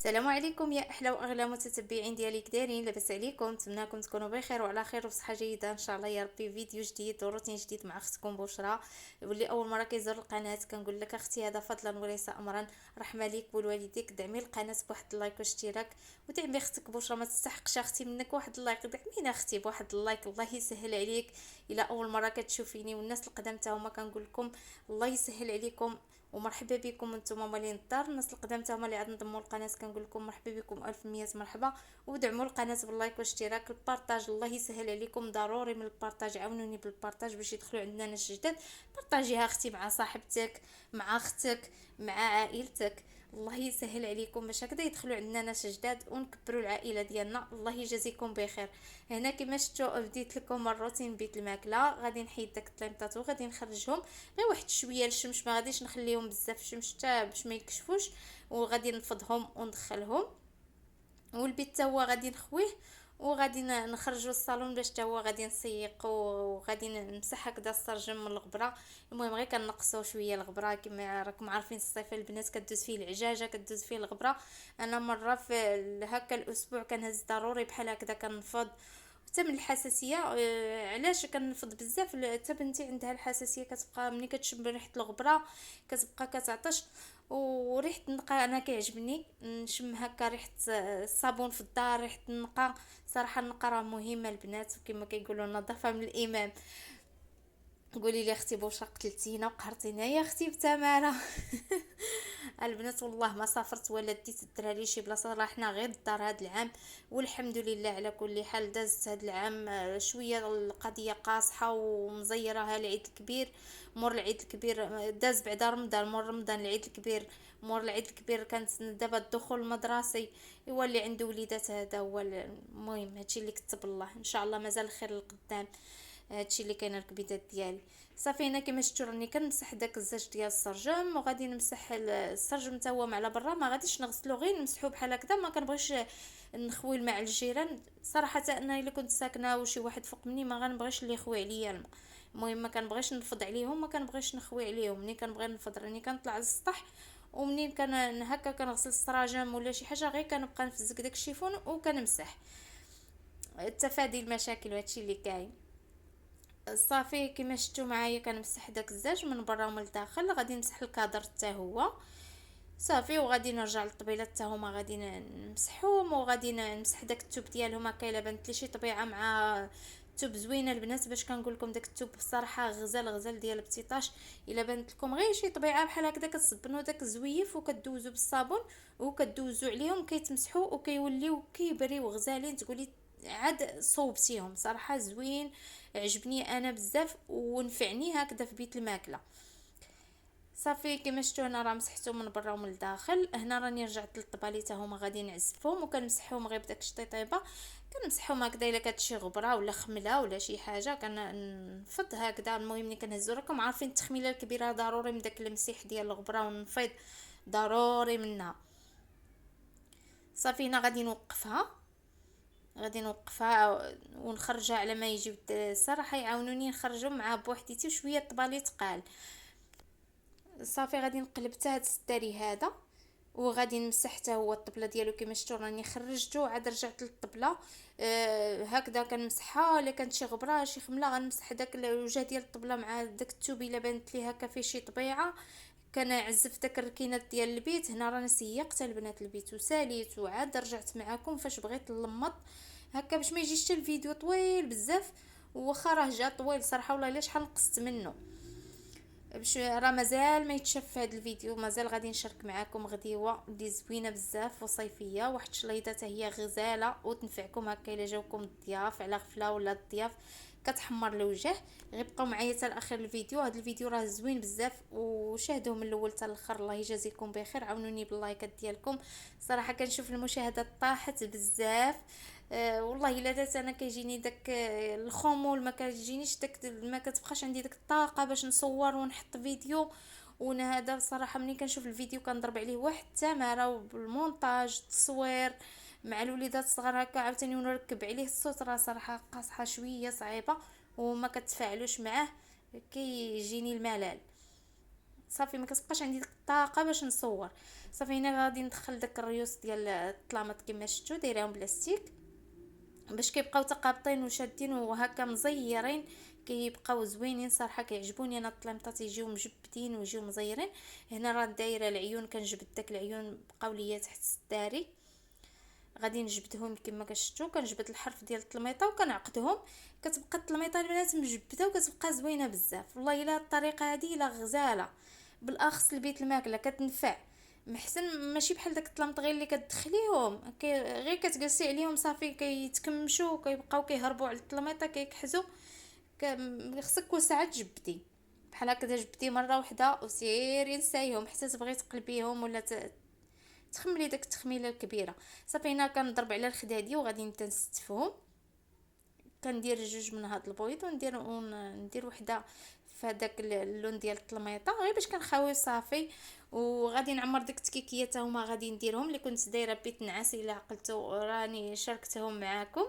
السلام عليكم يا احلى واغلى متتبعين ديالي، كدايرين؟ لاباس عليكم؟ نتمنىكم تكونوا بخير وعلى خير وبصحه جيده ان شاء الله يا ربي. فيديو جديد وروتين جديد مع اختكم بشرى. واللي اول مره كيزور القناه كنقول لك اختي هذا فضلا وليس امرا، رحمه ليك ولوالديك. دعمي القناه بواحد اللايك واشتراك، ودعمي اختك بشرى، ما تستحقش اختي منك واحد اللايك. دعمينا اختي بواحد اللايك، الله يسهل عليك. الى اول مره كتشوفيني والناس القدام تا هما كنقول لكم الله يسهل عليكم ومرحبا بكم. انتم مالين الدار، الناس القدام تا هما اللي عاد نضموا القناه كنقول لكم مرحبا بكم الف مية مرحبا. ودعموا القناه باللايك والاشتراك، البارطاج الله يسهل عليكم، ضروري من البارطاج. عاونوني بالبارطاج باش يدخلوا عندنا ناس جداد. بارطاجيها اختي مع صاحبتك، مع اختك، مع عائلتك. الله يسهل عليكم باش هكذا يدخلوا عندنا ناس جداد ونكبروا العائله ديالنا. الله يجازيكم بخير. هنا كما شفتوا بديت لكم الروتين بيت الماكله. غادي نحيد داك الطليمطات وغادي نخرجهم غير واحد شويه للشمس، ما غاديش نخليهم بزاف في الشمس حتى باش ما يكشفوش. وغادي نفضهم وندخلهم. والبيت حتى هو غادي نخويه، وغادي نخرجوا الصالون باش حتى هو غادي نسيق، وغادي نمسح هكذا السرجم من الغبره. المهم غير كنقصوا شويه الغبره، كما راكم عارفين الصيف البنات كدوز فيه العجاجه، كدوز فيه الغبره. انا مره في هكا الاسبوع كنهز ضروري بحال هكذا كنفض. حتى من الحساسيه، علاش كنفض بزاف؟ حتى بنتي عندها الحساسيه، كتبقى ملي كتشم ريحه الغبره كتبقى كتعطش. وريحه النقا انا كيعجبني نشم هكا ريحه الصابون في الدار، ريحه النقا. صراحه النقا راه مهمه البنات، وكما كيقولوا النظافه من الايمان. قولي لي اختي بوشا، قتلتينا وقهرتينا يا اختي بتماره. البنات والله ما سافرت ولا ديت الدراري شي بلاصه، راه حنا غير الدار هاد العام. والحمد لله على كل حال. دازت هاد العام شويه القضيه قاصحه ومزيرها العيد الكبير. مور العيد الكبير داز بعد رمضان، مور رمضان العيد الكبير. مور العيد الكبير كانت دابا الدخول المدرسي. ايوا اللي عنده وليدات هذا هو المهم. هادشي اللي كتب الله، ان شاء الله مازال الخير للقدام. هادشي اللي كاين الكبيدات ديالي. صافي هنا كما شفتوا راني كنمسح داك الزاج ديال السرجم، وغادي نمسح السرجم حتى هو على برا، ما غاديش نغسلو غير نمسحو بحال هكذا. ما كنبغيش نخوي الماء على الجيران صراحه. انا الا كنت ساكنه وشي واحد فوق مني ما غنبغيش اللي يخوي عليا الماء. المهم ما كنبغيش نفض عليهم، ما كنبغيش نخوي عليهم. ملي كنبغي نفض راني كنطلع للسطح، ومنين كان هكا كنغسل السراجم ولا شي حاجه غير كنبقى نفزك داك الشيفون وكنمسح. تفادي المشاكل وهادشي اللي كاين. صافي كما شفتوا معايا كنمسح داك الزاج من برا ومن الداخل. غادي نمسح الكادر حتى هو صافي، وغادي نرجع للطبيلات حتى هما غادي نمسحهم. وغادي نمسح داك التوب ديالهم هكا الا بانت لي شي طبيعه مع توب زوينه البنات. باش كنقول لكم داك التوب بصراحه غزال غزال ديال بتيطاش. الا بانت لكم غير شي طبيعه بحال هكذا كتصبنوا داك الزويف وكدوزوا بالصابون وكدوزوا عليهم كيتمسحوا وكيوليو كيبريو غزالين. تقولي عاد صوبتيهم صراحه زوين. عجبني انا بزاف ونفعني هكذا في بيت الماكله. صافي كما شفتوا هنا راه مسحتو من برا ومن الداخل. هنا راني رجعت للطبالي حتى هما غادي نعزفهم وكنمسحهم غير بداك الشطيطيبه. كنمسحهم هكذا الا كانت شي غبره ولا خمله ولا شي حاجه كنفض هكذا. المهم ملي كنهزو راكم عارفين التخميله الكبيره ضروري من داك المسيح ديال الغبره والنفيض ضروري منها. صافي هنا غادي نوقفها ونخرجها على ما يجي. الصراحه يعاونوني نخرجهم مع بوحديتي وشويه طبالي تقال. صافي غادي نقلب حتى هاد السداري هذا، وغادي نمسح حتى هو الطبله ديالو. كما شفتوا راني خرجته عاد رجعت للطبله. هكذا كنمسحها. الا كانت شي غبره شي خمله غنمسح داك الوجه ديال الطبله مع داك التوب الا بانت لي هكا فيه شي طبيعه. كنعزف داك الركينات ديال البيت. هنا راني سيقت البنات البيت وساليت وعاد رجعت معكم فاش بغيت نلمط هكا باش ما يجيش حتى الفيديو طويل بزاف. وخا راه جا طويل صراحه والله الا شحال نقصت منه. باش راه مازال ما يتشاف في هذا الفيديو، مازال غادي نشارك معكم غديوه اللي زوينه بزاف وصيفيه. واحد شليضه حتى هي غزاله وتنفعكم هكا الا جاوكم الضياف على غفله ولا الضياف كتحمر الوجه. غير بقاو معايا حتى لاخر الفيديو. هذا الفيديو راه زوين بزاف وشاهدوه من الاول حتى الاخر. الله يجازيكم بخير، عاونوني باللايكات ديالكم. صراحه كنشوف المشاهدات طاحت بزاف. والله الا درت انا كيجيني داك الخمول، ما كيجينيش داك، ما كتبقاش عندي داك الطاقه باش نصور ونحط فيديو. وانا هذا بصراحه ملي كنشوف الفيديو كنضرب عليه واحد التماره، وبالمونتاج التصوير مع الوليدات الصغار هكا عاوتاني ونركب عليه الصوت راه صراحه قاصحه شويه صعيبه وما كتفاعلوش معاه. كيجيني الملل. صافي ما كتبقاش عندي ديك الطاقه باش نصور. صافي هنا غادي ندخل داك الريوس ديال الطلامط كما شفتوا دايرهم بلاستيك باش كيبقاو تقابطين وشادين وهكا مزيرين، كيبقاو زوينين صراحه كيعجبوني انا الطليمطات يجيو مجبدين ويجيو مزيرين. هنا راه دايره العيون كنجبد داك العيون بقاو ليا تحت السداري، غادي نجبدهم كما كشفتوا. كنجبد الحرف ديال التلميطه وكنعقدهم، كتبقى التلميطه البنات مجبده وكتبقى زوينه بزاف. والله الا الطريقه هذه الا غزاله بالاخص لبيت الماكله كتنفع محسن، ماشي بحال داك الطلمط غير اللي كتدخليهم غير كتجلسي عليهم صافي كيتكمشوا وكيبقاو كيهربوا على التلميطه كيكحزوا. خصك كل ساعه تجبدي بحال هكذا، جبدي مره واحده وسيري نسايهم حتى تبغي تقلبيهم ولا تخملي داك التخميله الكبيره. صافي هنا كنضرب على الخدادي وغادي نبدا نستفهم. كندير جوج من هاد البيض وندير وحده في هذاك اللون ديال التلميطه غير باش كنخاوي صافي. وغادي نعمر ديك التكيكيه حتى هما غادي نديرهم اللي كنت دايره بيت نعاس الا عقلتو راني شاركتهم معاكم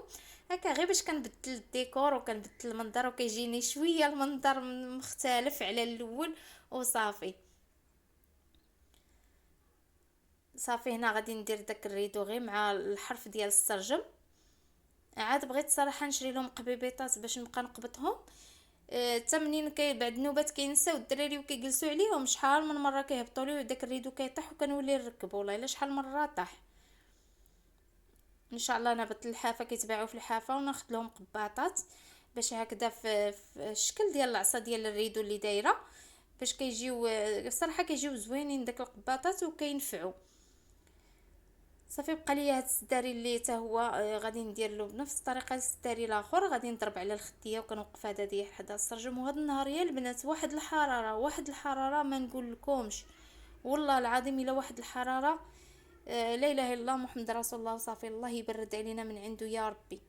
هكا غير باش كنبدل الديكور وكنبدل المنظر وكيجيني شويه المنظر مختلف على الاول وصافي. صافي هنا غادي ندير داك الريدو غير مع الحرف ديال السرجم. عاد بغيت صراحه نشري لهم قبيبيطات باش نبقى نقبطهم حتى منين بعد النوبات كينساو الدراري وكيجلسوا عليهم شحال من مره كيهبطوا لي وداك الريدو كيطيح وكنولي نركبو. والله الا شحال مره طاح. ان شاء الله نبت الحافه كيتباعوا في الحافه وناخذ لهم قباطات باش هكذا في الشكل ديال العصا ديال الريدو اللي دايره باش كيجيو الصراحه كيجيو زوينين داك القباطات وكينفعوا. صافي بقى لي هاد السداري اللي حتى هو غادي ندير له بنفس الطريقه السداري الاخر. غادي نضرب على الخديه وكنوقف هذا ديال حدا السرجم. وهاد النهار يا البنات واحد الحراره واحد الحراره ما نقول لكمش والله العظيم الا واحد الحراره لا اله الا الله محمد رسول الله. صافي الله يبرد علينا من عنده يا ربي.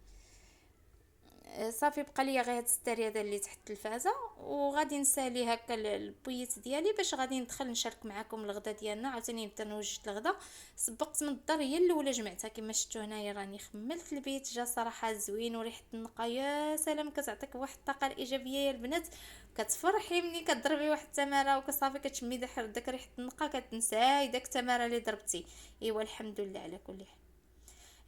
صافي بقى لي غير هاد الستاري هذا اللي تحت التلفازه وغادي نسالي هكا البويت ديالي باش غادي ندخل نشارك معكم الغدا ديالنا. عاوتاني نبدا نوجد الغدا. سبقت من الدار هي الاولى جمعتها كما شفتوا هنايا راني خملت البيت جا صراحه زوين وريحه النقا يا سلام كتعطيك واحد الطاقه الايجابيه يا البنات. كتفرحي ملي كضربي واحد التماره وكصافي كتشمي داك ريحه النقا كتنساي داك التماره اللي ضربتي. ايوا الحمد لله على كل حال.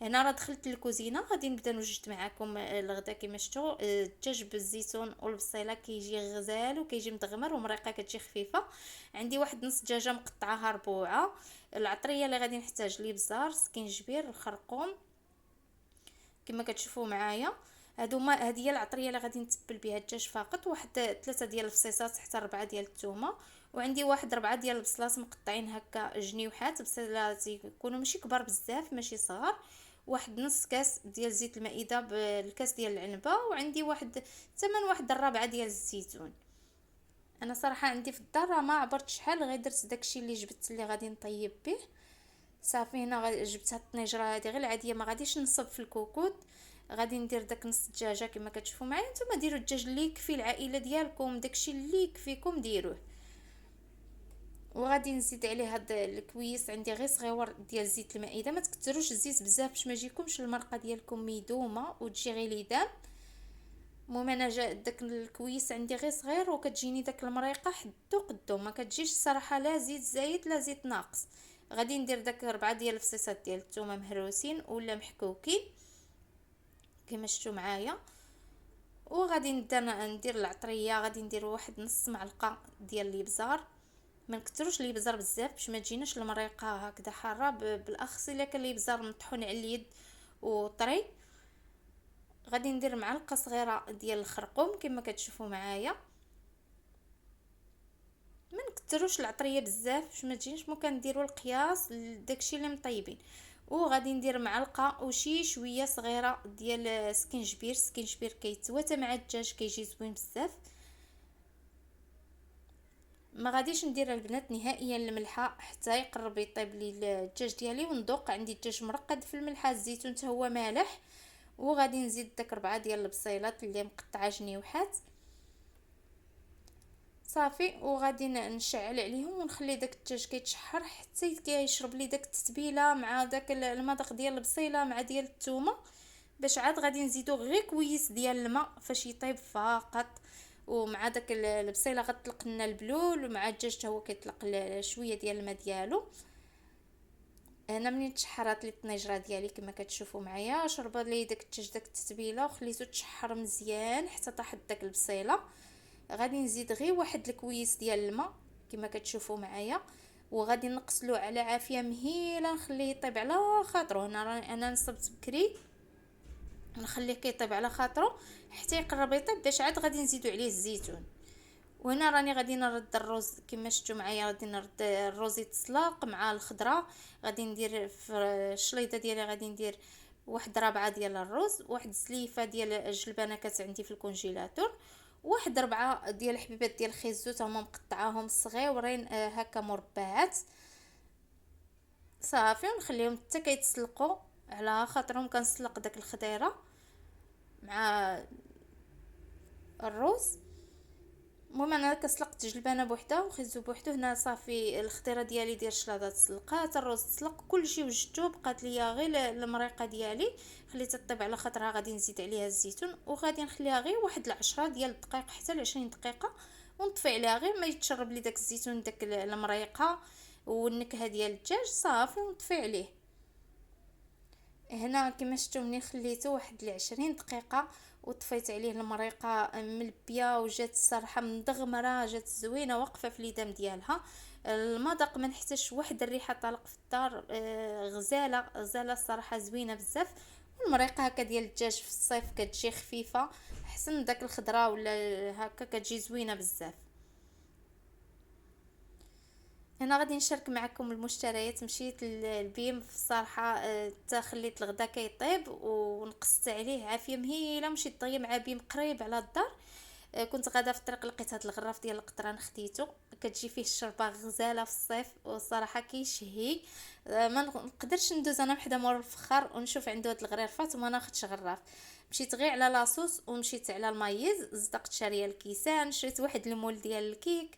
هنا راه دخلت للكوزينه غادي نبدا نوجد معكم الغدا كما شفتوا. الدجاج بالزيتون والبصيله كيجي غزال وكيجي مدغمر ومريقه كتجي خفيفه. عندي واحد نص دجاجه مقطعاها ربوعه. العطريه اللي غادي نحتاج الابزار سكينجبير الخرقوم كما كتشوفوا معايا. هذه هي العطريه اللي غادي نتبل بها الدجاج فقط. واحد 3 ديال الفصيصات حتى 4 ديال الثومه. وعندي واحد 4 ديال البصلات مقطعين هكا جنيوحات بصلات يكونوا ماشي كبار بزاف ماشي صغار. واحد نص كاس ديال زيت المائده بالكاس ديال العنبه. وعندي واحد الرابعه ديال الزيتون. انا صراحه عندي في الدار ما عبرت شحال غير درت داكشي اللي جبت اللي غادي نطيب به. صافي هنا جبت هاد الطنيجره هذه غير العاديه ما غاديش نصب في الكوكوط. غادي ندير داك نص دجاجه كما كتشوفوا معايا. نتوما ديروا الدجاج اللي يكفي العائله ديالكم داكشي اللي يكفيكم ديروه. وغادي نزيد عليه هاد الكويس عندي غير صغيور ديال زيت المائده. ما تكثروش الزيت بزاف باش ما يجيكمش المرقه ديالكم ميدومه وتجي غير ليدان. المهم انا داك الكويس عندي غير صغير وكتجيني داك المريقه حدو قدو ما كتجيش الصراحه لا زيت زايد لا زيت ناقص. غادي ندير داك 4 ديال الفصيصات ديال الثومه مهروسين ولا محكوكين كما شفتوا معايا. وغادي نبدا ندير العطريه. غادي ندير واحد نص معلقه ديال الابزار. ما نكثروش الابزار بزاف باش ما تجيناش المريقه هكذا حاره بالاخص الا كان الابزار مطحون على اليد وطري. غادي ندير معلقه صغيره ديال الخرقوم كما كتشوفوا معايا. ما نكثروش العطريه بزاف باش ما تجيناش ممكن نديروا القياس داكشي اللي مطيبين. وغادي ندير معلقه وشي شويه صغيره ديال سكينجبير كيتواتى مع الدجاج كيجي زوين بزاف. ما غاديش ندير البنات نهائيا الملحه حتى يقرب يطيب لي الدجاج ديالي وندوق. عندي الدجاج مرقد في الملحه الزيتون حتى هو مالح. وغادي نزيد داك 4 ديال البصيلات اللي مقطعه جنيوحات صافي. وغادي نشعل عليهم ونخلي داك الدجاج كيتشحر حتى كيشرب لي داك التتبيله مع داك المذاق ديال البصيله مع ديال الثومه باش عاد غادي نزيدو غير كويس ديال الماء فاش يطيب فقط. ومع داك البصيله غطلق لنا البلول، ومع الدجاج حتى هو كيطلق شويه ديال الماء ديالو. هنا منين تشحرات لي الطنيجره ديالي كما كتشوفوا معايا، شربت لي داك الدجاج داك التتبيله وخليته تشحر مزيان حتى طاحت داك البصيله. غادي نزيد غير واحد الكويس ديال الماء كما كتشوفوا معايا، وغادي نقصلو على عافيه مهيله، نخليه يطيب على خاطرو. انا نصبت بكري، نخليه كيطيب على خاطرو حتى يقرب يطيب، باش عاد غادي نزيدو عليه الزيتون. وهنا راني غادي نرد الرز كما شفتوا معايا، غادي نرد الرز يتسلق مع الخضره. غادي ندير في الشليطه ديالي، غادي ندير واحد ربعه ديال الرز، واحد سليفه ديال الجلبانه كانت عندي في الكونجيلاتور، واحد ربعه ديال حبيبات ديال الخيزوت هما مقطعاهم صغيورين هكا مربعات. صافي، ونخليهم حتى كيتسلقوا على خاطرهم. كنسلق داك الخضيره مع الرز. المهم انا كسلقت جلبانه بوحدها وخيزو بوحدو. هنا صافي الخضيره ديالي ديال الشلاضه تسلقات، الرز تسلق، كلشي وجدته. بقات ليا غير المريقه ديالي خليتها طيب على خاطرها، غادي نزيد عليها الزيتون وغادي نخليها غير واحد 10 ديال الدقائق حتى ل 20 دقيقه، ونطفي عليها غير ما يتشرب لي داك الزيتون داك المريقه والنكهه ديال الدجاج. صافي، ونطفي عليه. هنا كما شفتوا مني خليته واحد 20 دقيقه وطفيت عليه المريقه ملبيه، وجات الصراحه مدغمره، جات زوينه واقفه في اليدام ديالها. المذاق ما نحتاجش واحد الريحه طالق في الدار. غزاله غزاله الصراحه، زوينه بزاف. والمريقه هكا ديال الدجاج في الصيف كتجي خفيفه، احسن داك الخضره ولا هكا كتجي زوينه بزاف. هنا غادي نشارك معكم المشتريات. مشيت للبيم في الصراحه، حتى خليت الغدا كيطيب ونقصت عليه عافيه مهيله. مشيت دغيا مع بيم قريب على الدار. كنت غادا في الطريق لقيت هذا الغراف ديال القطران، خديته. كتجي فيه الشربه غزاله في الصيف، والصراحه كيشهي. ما نقدرش ندوز انا وحده مور الفخار ونشوف عنده هاد الغريفات وما ناخذش غراف. مشيت غير على لاصوص ومشيت على المايز، صدقت شاريه الكيسان، شريت واحد المول ديال الكيك.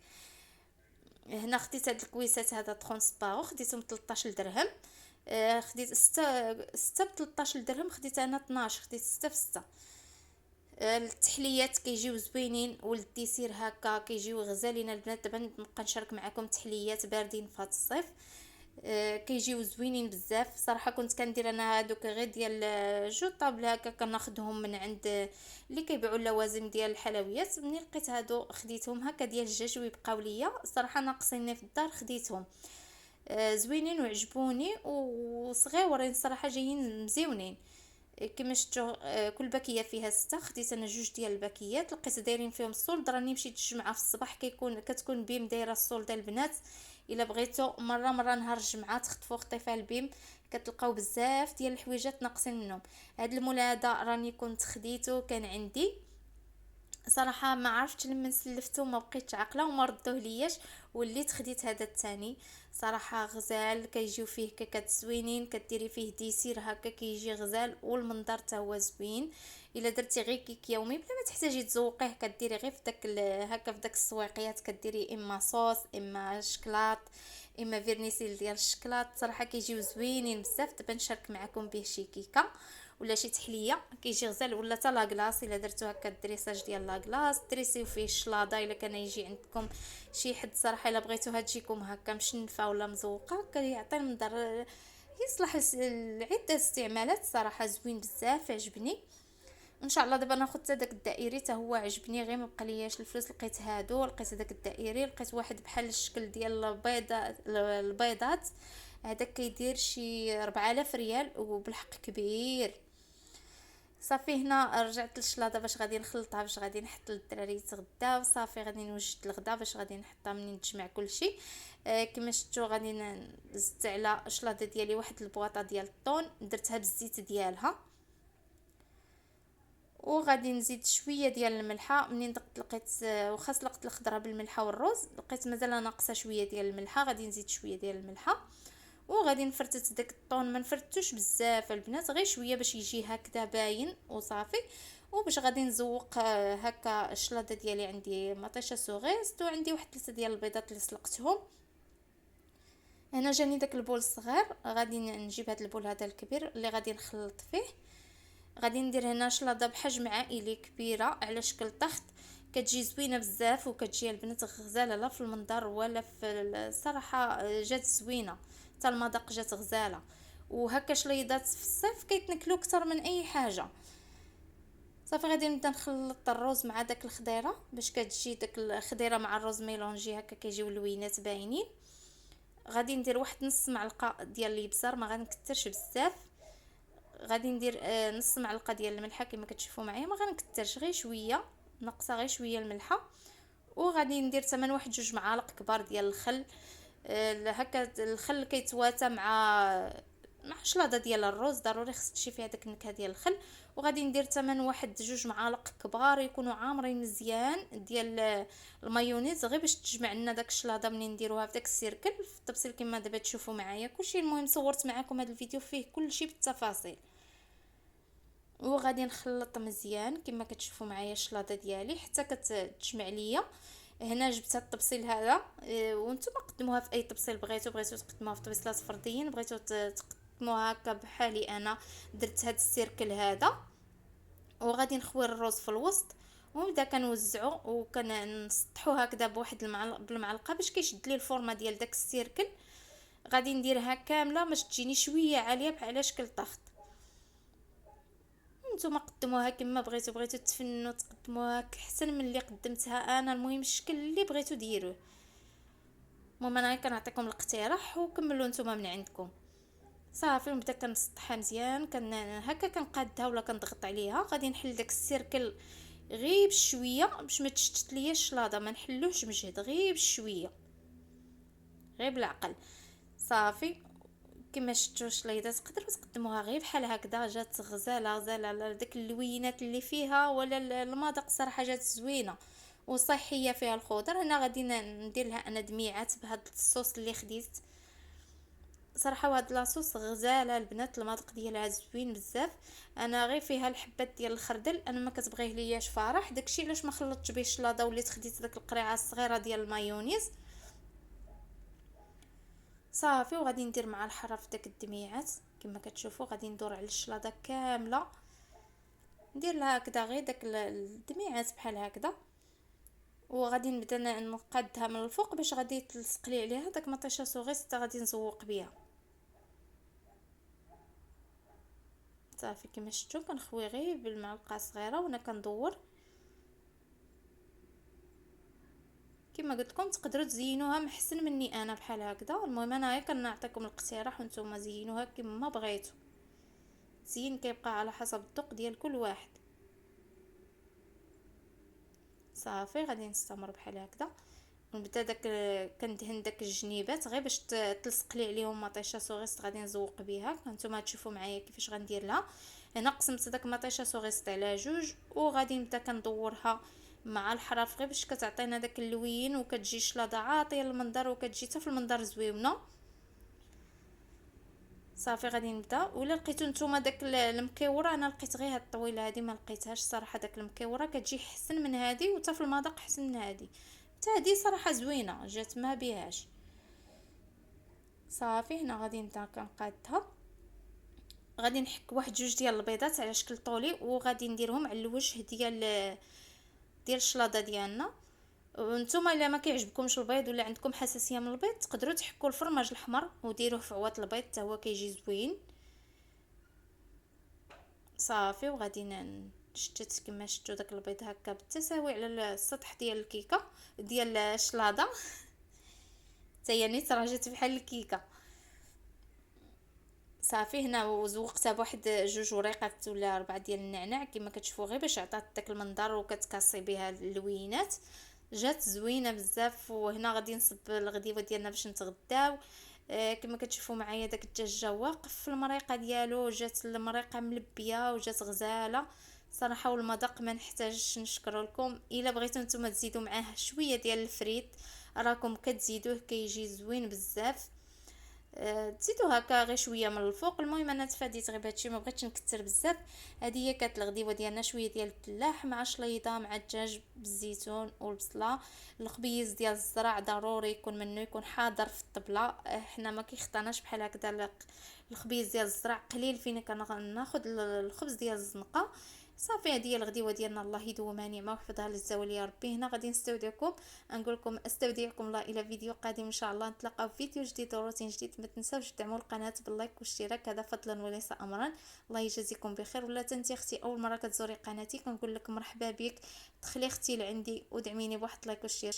هنا خديت هاد الكويسات هذا ترونسبارو، خديتهم 13 درهم. خديت 6 ب 13 درهم، خديت انا 12، خديت 6 في 6. التحليات كيجيو زوينين، والديسير هكا كيجيو غزالين البنات. دابا نبقى نشارك معكم تحليات باردين في هذا الصيف. كيجيو زوينين بزاف صراحه. كنت كندير انا هادوك غير ديال جو طابل هكا، كناخذهم من عند اللي كيبيعوا اللوازم ديال الحلويات. ملي لقيت هادو خديتهم هكا ديال الدجاج ويبقاو ليا صراحه ناقصيني في الدار، خديتهم. زوينين وعجبوني وصغيورين صراحه، جايين مزيونين. كما شفتوا كل باكيه فيها 6. خديت انا جوج ديال الباكيات، لقيت دايرين فيهم الصولد. راني مشيت الجمعه في الصباح، كتكون بيم دايره الصولد البنات. الا بغيتو مره نهار الجمعه تخطفوا خطيفه البيم، كتلقاو بزاف ديال الحويجات ناقصين منهم. هاد المول هذا راني كنت خديته، كان عندي صراحه ما عرفتش لما سلفته ما بقيتش عاقله وما ردوه لياش، وليت خديت هذا الثاني. صراحه غزال، كيجيو فيه كيكات زوينين، كديري فيه ديسير هكا كيجي غزال، والمنظر حتى هو زوين. الا درتي غير كيك يومي بلا ما تحتاجي تزوقيه، كديري غير في داك هكا في داك السويقيات، كديري اما صوص اما شكلاط اما فيرنيسيل ديال الشكلاط. صراحه كيجيو زوينين بزاف. دابا نشارك معكم به شي كيكه ولا شي تحليه كيجي غزال، ولا حتى لاكلاص الا درتو هكا الدريساج ديال لاكلاص، دريسيو فيه الشلاضه الا كان يجي عندكم شي حد. صراحه الا بغيتوها تجيكم هكا مشنفه ولا مزوقه، كيعطي المنظر، يصلح لعده استعمالات. صراحه زوين بزاف، عجبني. ان شاء الله دابا ناخذ حتى داك الدائري، حتى هو عجبني، غير ما بقالياش الفلوس. لقيت هادو، لقيت داك الدائري، لقيت واحد بحال الشكل ديال البيضات. هذاك كيدير شي 4000 ريال وبالحق كبير. صافي، هنا رجعت للشلاضه باش غادي نخلطها، باش غادي نحط للدراري يتغداو. صافي غادي نوجد الغدا باش غادي نحطها منين نجمع كلشي. كما شفتوا غادي زدت على الشلاضه ديالي واحد البواطه ديال الطون، درتها بالزيت ديالها، وغادي نزيد شويه ديال الملحه. منين دقت لقيت واخا سلقت الخضره بالملحه والرز، لقيت مازال ناقصه شويه ديال الملحه، غادي نزيد شويه ديال الملحه. وغادي نفرتت داك الطون، ما نفرتوش بزاف البنات، غير شويه باش يجي هكذا باين وصافي. وباش غادي نزوق هكا الشلاضه ديالي، عندي مطيشه سوغيست وعندي واحد 3 ديال البيضات اللي سلقتهم. هنا جاني داك البول الصغير، غادي نجيب هذا البول هذا الكبير اللي غادي نخلط فيه. غادي ندير هنا شلاضه بحجم عائلي كبيره على شكل تخت. كتجي زوينه بزاف، وكتجي البنات غزاله لا في المنظر ولا في الصراحه، جات زوينه، حتى المذاق جات غزاله. وهكا شليضات في الصيف كيتنكلو اكثر من اي حاجه. صافي غادي نبدا نخلط الروز مع داك الخضيره باش كتجي داك الخضيره مع الروز ميلونجي هكا كيجيو اللوينات باينين. غادي ندير واحد نص معلقه ديال الابزار، ما غنكثرش بزاف. غادي ندير نص معلقه ديال الملحه كما كتشوفوا معايا، ما غنكثرش، غير شويه ناقصه، غير شويه الملحه. وغادي ندير تمن واحد جوج معالق كبار ديال الخل. هكا الخل كيتواتى مع شلاضه ديال الروز، ضروري خص تشي فيها داك النكهه ديال الخل. وغادي ندير تمن واحد جوج معالق كبار يكونوا عامرين مزيان ديال المايونيز، غير باش تجمع لنا داك الشلاضه منين نديروها في داك السيركل في التبصيل كما دابا تشوفوا معايا كلشي. المهم صورت معكم هذا الفيديو فيه كلشي بالتفاصيل. وغادي نخلط مزيان كما كتشوفوا معايا الشلاضه ديالي حتى كتجمع ليا. هنا جبت هاد الطبسيل هذا، وانتم قدموها في اي طبسيل بغيتو تقدموها في طبسيلات فرديين، بغيتو تقدموها هكا بحالي انا درت هاد السيركل هذا. وغادي نخوي الروز في الوسط، ونبدا كنوزعو وكنسطحو هكذا بواحد بالمعلقه باش كيشد لي الفورمه ديال داك السيركل. غادي نديرها كامله باش تجيني شويه عاليه بحال شكل طاخط. نتوما قدموها كما بغيتو تفننوا تقدموها احسن من اللي قدمتها انا، المهم الشكل اللي بغيتو ديروه. المهم انا كنعطيكم الاقتراح وكملوا نتوما من عندكم. صافي نبدا كنسطحها مزيان، هكا كنقادها ولا كنضغط عليها. غادي نحل داك السيركل غير بشويه باش ما تشتت ليا الشلاضه، ما نحلوش بجهد، غير بشويه، غير بالعقل. صافي كما شفتوا شليضه تقدروا تقدموها غير بحال هكذا، جات غزاله داك اللوينات اللي فيها ولا المذاق صراحه جات زوينه وصحيه فيها الخضر. هنا غادي ندير لها انا دميعات بهذا الصوص اللي خديت صراحه، وهاد لاصوص غزاله البنات، المذاق ديالها زوين بزاف. انا غير فيها الحبات ديال الخردل، انا ما كتبغيه لياش فارح، داكشي علاش ما خلطتش به الشلاضه وليت خديت داك القريعه الصغيره ديال المايونيز. صافي وغادي ندير مع الحرف داك الدميعات كما كتشوفوا. غادي ندور على الشلاضه كامله، ندير لها هكذا غير داك الدميعات بحال هكذا. وغادي نبدا نقادها من الفوق باش غادي تلصق لي عليها داك مطيشه سوغيس حتى غادي نزوق بها. صافي كما شفتوا كنخوي غير بالمعلقه صغيره وانا كندور. كما قلت لكم تقدروا تزينوها محسن مني انا بحال هكذا. المهم انا كنعطيكم الاقتراح وانتم زينوها كما بغيتوا. التزيين كيبقى على حسب الذوق ديال كل واحد. صافي غادي نستمر بحال هكذا ونبدا كندهن داك الجنيبات غير باش تلصق لي عليهم مطيشه سوغيست. غادي نزوق بها، نتوما تشوفوا معايا كيفاش غندير لها. هنا قسمت داك مطيشه سوغيست على جوج، وغادي نبدا كندورها مع الحرف غير باش كتعطينا داك اللوين وكتجي شلاضه عاطيه للمنظر وكتجي حتى في المنظر زويونه. صافي غادي نبدا. ولا لقيتو نتوما داك المكيوره، انا لقيت غير هاد الطويله هذه ما لقيتهاش صراحه. داك المكيوره كتجي احسن من هذه وحتى في المذاق احسن من هذه، حتى هذه صراحه زوينه جات ما بيهاش. صافي هنا غادي نبدا كنقادها. غادي نحك واحد جوج ديال البيضات على شكل طولي وغادي نديرهم على الوجه ديال الشلاضه ديالنا. وانتم الا ما كيعجبكمش البيض ولا عندكم حساسيه من البيض تقدروا تحكوا الفرماج الحمر وديروه في عوات البيض حتى هو كيجي زوين. صافي وغادي نشتت كما شفتوا داك البيض هكا بالتساوي على السطح ديال الكيكه ديال الشلاضه حتى هي نيت راه جات بحال الكيكه. صافي هنا وزوقتها بواحد جوج وريقات ولا 4 ديال النعناع كما كتشوفوا غير باش عطات داك المنظر وكتكاسي بها اللوينات، جات زوينه بزاف. وهنا غادي نصب الغديوه ديالنا باش نتغداو. كما كتشوفوا معايا داك الدجاج واقف في المريقه ديالو، جات المريقه ملبيه وجات غزاله صراحه. والمذاق ما نحتاجش نشكر لكم. الا بغيتوا نتوما تزيدوا معاه شويه ديال الفريت راكم كتزيدوه كيجي زوين بزاف. تزيدوا هكا غير شويه من الفوق. المهم انا تفاديت غير بهادشي ما بغيتش نكثر بزاف. هذه هي كانت الغديوه ديالنا، شويه ديال الفلاح مع شليضه مع الدجاج بالزيتون والبصله. الخبيز ديال الزرع ضروري يكون منه يكون حاضر في الطبله، احنا ما كيخطاناش بحال هكذا الخبيز ديال الزرع قليل فين كناخذ الخبز ديال الزنقه. صافي، هذه هي الغديوه ديالنا. الله يدومها نعمه ويحفظها للزوال يا ربي. هنا غادي نستودعكم، نقول لكم استودعكم الله الى فيديو قادم ان شاء الله. نتلاقاو في فيديو جديد وروتين جديد. ما تنساوش تدعموا القناه باللايك والاشتراك، هذا فضلا وليس امرا. الله يجازيكم بخير. ولا تنسي اختي اول مره كتزوري قناتي كنقول لك مرحبا بك، دخلي اختي لعندي ودعميني بواحد لايك وشير.